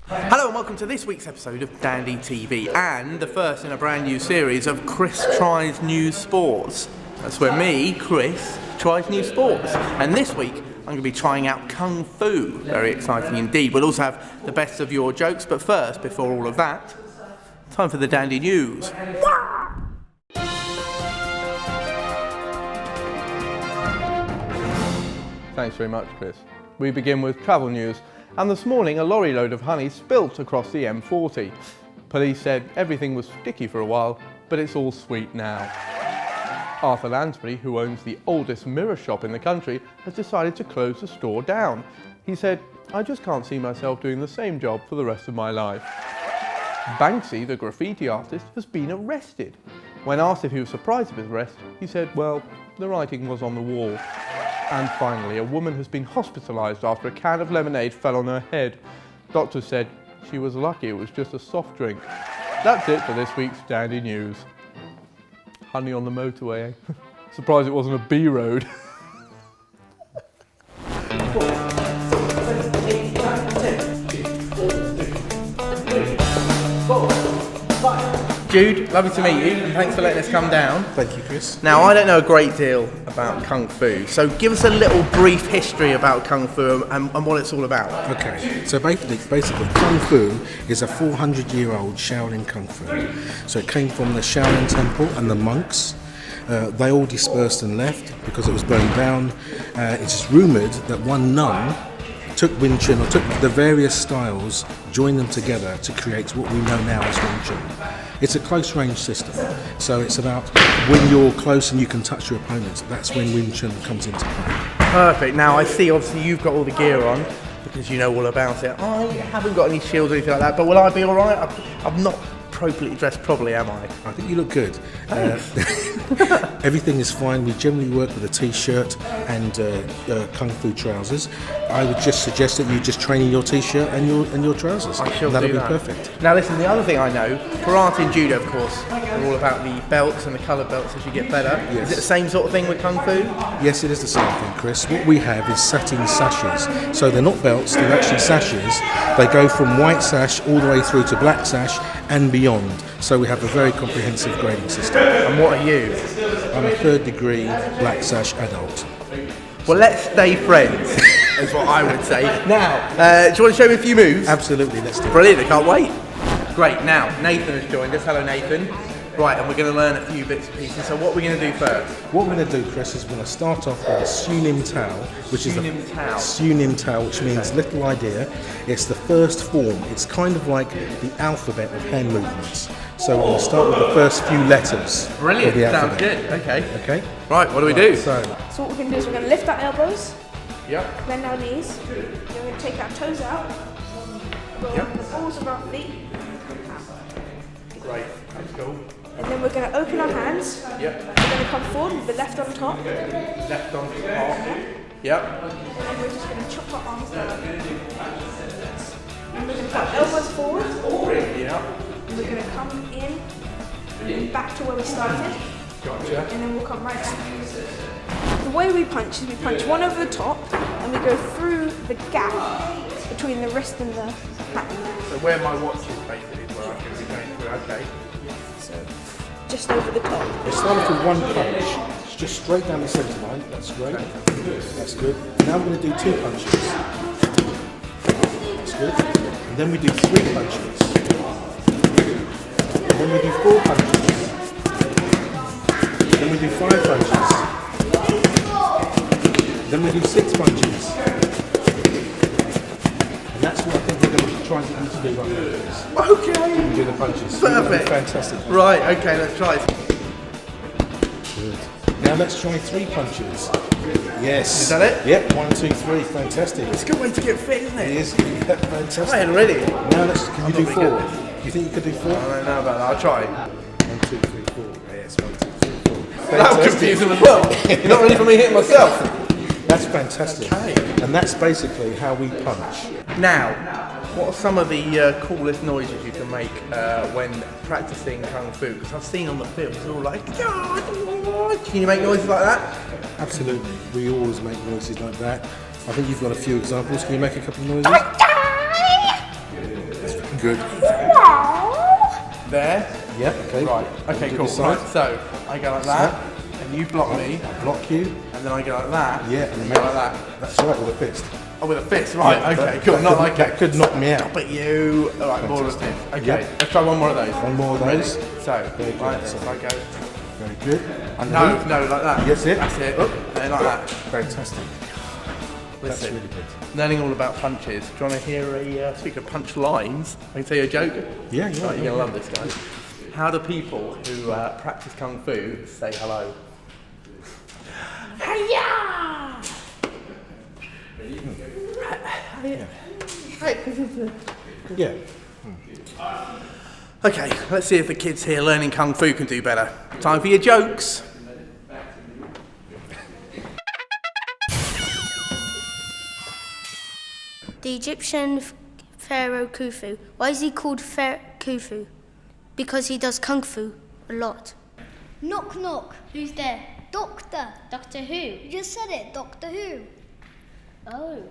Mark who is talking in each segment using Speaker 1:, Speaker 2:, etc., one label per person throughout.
Speaker 1: Hello and welcome to this week's episode of Dandy TV, and the first in a brand new series of Chris Tries New Sports. That's where me, Chris, tries new sports. And this week I'm going to be trying out Kung Fu. Very exciting indeed. We'll also have the best of your jokes, but first, before all of that, time for the Dandy News. Thanks very much, Chris. We begin with travel news. And this morning, a lorry load of honey spilt across the M40. Police said everything was sticky for a while, but it's all sweet now. Arthur Lansbury, who owns the oldest mirror shop in the country, has decided to close the store down. He said, "I just can't see myself doing the same job for the rest of my life." Banksy, the graffiti artist, has been arrested. When asked if he was surprised of his arrest, he said, well, the writing was on the wall. And finally, a woman has been hospitalised after a can of lemonade fell on her head. Doctors said she was lucky it was just a soft drink. That's it for this week's Dandy News. Honey on the motorway, eh? Surprised it wasn't a B road. Jude, lovely to meet you, and thanks for letting us come down.
Speaker 2: Thank you, Chris.
Speaker 1: Now, I don't know a great deal about Kung Fu, so give us a little brief history about Kung Fu and what it's all about.
Speaker 2: Okay, so basically Kung Fu is a 400-year-old Shaolin Kung Fu. So it came from the Shaolin Temple and the monks. They all dispersed and left because it was burned down. It's rumoured that one nun took Wing Chun, or took the various styles, joined them together to create what we know now as Wing Chun. It's a close range system, so it's about when you're close and you can touch your opponents. That's when Wing Chun comes into play.
Speaker 1: Perfect. Now I see obviously you've got all the gear on because you know all about it. I haven't got any shields or anything like that, but will I be alright? I'm not appropriately dressed properly, am I?
Speaker 2: I think you look good. Everything is fine. We generally work with a t-shirt and Kung Fu trousers. I would just suggest that you just train in your t-shirt and your trousers.
Speaker 1: I shall
Speaker 2: That'll
Speaker 1: do
Speaker 2: be
Speaker 1: that.
Speaker 2: perfect.
Speaker 1: Now listen, the other thing I know, karate and judo of course, are all about the belts and the coloured belts as you get better.
Speaker 2: Yes.
Speaker 1: Is it the same sort of thing with Kung Fu?
Speaker 2: Yes, it is the same thing, Chris. What we have is satin sashes. So they're not belts, they're actually sashes. They go from white sash all the way through to black sash and beyond. So we have a very comprehensive grading system.
Speaker 1: And what are you?
Speaker 2: I'm a 3rd degree black sash adult.
Speaker 1: Well, let's stay friends, is what I would say. Now, do you want to show me a few moves?
Speaker 2: Absolutely, let's do it.
Speaker 1: Brilliant, I can't wait. Great, now, Nathan has joined us. Hello, Nathan. Right, and we're going to learn a few bits and pieces. So what are we going to do first?
Speaker 2: What we're going to do, Chris, is we're going to start off with a Sunim Tao, which is Sunim Tao, which means little idea. It's the first form. It's kind of like the alphabet of hand movements. So we're going to start with the first few letters.
Speaker 1: Brilliant,
Speaker 2: of the
Speaker 1: sounds
Speaker 2: alphabet.
Speaker 1: good. Okay.
Speaker 2: Okay.
Speaker 1: Right, what do we do?
Speaker 2: So
Speaker 3: what we're going to do is we're going to lift our elbows,
Speaker 1: Yep.
Speaker 3: bend our knees, then we're going to take our toes out, go
Speaker 1: Yep.
Speaker 3: on the balls of our feet,
Speaker 1: Great, that's cool.
Speaker 3: and then we're going to open our hands.
Speaker 1: Yep.
Speaker 3: We're going to come forward with the left on top,
Speaker 1: Left on top. Yep.
Speaker 3: and then we're just going to chop our arms down. And we're going to put elbows forward,
Speaker 1: Yep.
Speaker 3: and we're going to come in and back to where we started,
Speaker 1: Gotcha.
Speaker 3: and then we'll come right back. The way we punch is we punch one over the top, and we go through the gap between the wrist and the hand.
Speaker 1: So where my watch is basically is where I'm going to be going through. Okay.
Speaker 3: So just over the top.
Speaker 2: we start off with one punch. It's just straight down the centre line. That's great. That's good. Now we're going to do 2 punches. That's good. And then we do 3 punches. And then we do 4 punches. Then we do 5 punches. Then we do 6 punches. And that's what I think we're going to try and get you to do right now.
Speaker 1: Okay.
Speaker 2: We do the punches.
Speaker 1: Perfect.
Speaker 2: Fantastic.
Speaker 1: Right, okay, let's try it.
Speaker 2: Good. Now let's try 3 punches. Yes.
Speaker 1: Is that it?
Speaker 2: Yep. 1, 2, 3. Fantastic.
Speaker 1: It's a good way to get fit, isn't
Speaker 2: It
Speaker 1: it?
Speaker 2: is. Yep, fantastic.
Speaker 1: Right, already.
Speaker 2: Now can you do
Speaker 1: not
Speaker 2: 4?
Speaker 1: very good.
Speaker 2: You think you could do 4?
Speaker 1: I don't know about that, I'll try.
Speaker 2: 1, 2, 3, 4. Yes, 1, 2, 3, 4.
Speaker 1: That was confusing as well. You're not ready for me hitting myself.
Speaker 2: That's fantastic.
Speaker 1: Okay.
Speaker 2: And that's basically how we punch.
Speaker 1: Now, what are some of the coolest noises you can make when practicing Kung Fu? Because I've seen on the films, they're all like, can you make noises like that?
Speaker 2: Absolutely. We always make noises like that. I think you've got a few examples. Can you make a couple of noises? Good.
Speaker 1: There.
Speaker 2: Yep, okay.
Speaker 1: Right. Okay,
Speaker 2: Do
Speaker 1: cool.
Speaker 2: the side.
Speaker 1: Right, so I go like that, and you block me,
Speaker 2: Block you.
Speaker 1: and then I go like that.
Speaker 2: Yeah,
Speaker 1: and
Speaker 2: and
Speaker 1: you go like that.
Speaker 2: That's right, with a fist.
Speaker 1: Oh, with a fist, right?
Speaker 2: Yeah,
Speaker 1: Okay,
Speaker 2: that-
Speaker 1: cool.
Speaker 2: that
Speaker 1: Not
Speaker 2: could-
Speaker 1: like
Speaker 2: that could knock me out.
Speaker 1: But you. All right, more of a fist. Okay,
Speaker 2: Yep.
Speaker 1: let's try one more of those.
Speaker 2: One more of
Speaker 1: Ready?
Speaker 2: those.
Speaker 1: So,
Speaker 2: Very good.
Speaker 1: right, so I go.
Speaker 2: Very good.
Speaker 1: No,
Speaker 2: Underneath.
Speaker 1: no, like that.
Speaker 2: Yes, it.
Speaker 1: That's it.
Speaker 2: Up.
Speaker 1: And then like that.
Speaker 2: Fantastic. That's
Speaker 1: Listen,
Speaker 2: really good.
Speaker 1: learning all about punches. Do you want to hear speaking of punch lines, I can tell you a joke.
Speaker 2: Yeah,
Speaker 1: Right, you're going to love this, guys. How do people who practice Kung Fu say hello? Hiya!
Speaker 2: Yeah.
Speaker 1: Okay, let's see if the kids here learning Kung Fu can do better. Time for your jokes.
Speaker 4: The Egyptian pharaoh Khufu. Why is he called Khufu? Because he does kung fu a lot.
Speaker 5: Knock, knock.
Speaker 4: Who's there?
Speaker 5: Doctor.
Speaker 4: Doctor Who?
Speaker 5: You just said it, Doctor Who.
Speaker 4: Oh.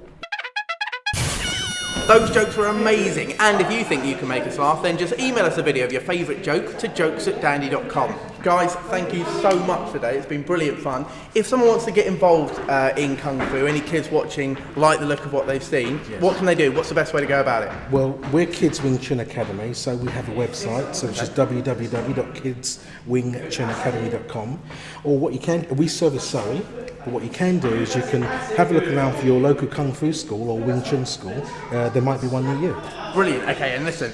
Speaker 1: Those jokes were amazing, and if you think you can make us laugh, then just email us a video of your favourite joke to jokes@dandy.com. Guys, thank you so much today. It's been brilliant fun. If someone wants to get involved in Kung Fu, any kids watching like the look of what they've seen, what can they do? What's the best way to go about it?
Speaker 2: Well, we're Kids Wing Chun Academy, so we have a website, so it's just www.kidswingchunacademy.com. Or what you can, we service Surrey, but what you can do is you can have a look around for your local Kung Fu school or Wing Chun school. There might be one near you.
Speaker 1: Brilliant. Okay, and listen,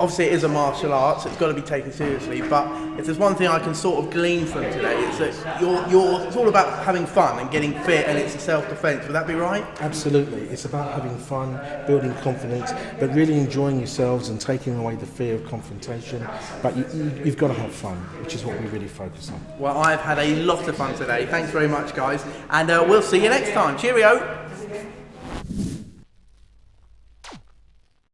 Speaker 1: obviously it is a martial art, so it's got to be taken seriously, but if there's one thing I can sort of glean from today, it's that it's all about having fun and getting fit, and it's a self-defense. Would that be right?
Speaker 2: Absolutely. It's about having fun, building confidence, but really enjoying yourselves and taking away the fear of confrontation. But you've got to have fun, which is what we really focus on.
Speaker 1: Well, I've had a lot of fun today. Thanks very much, guys, and we'll see you next time. Cheerio.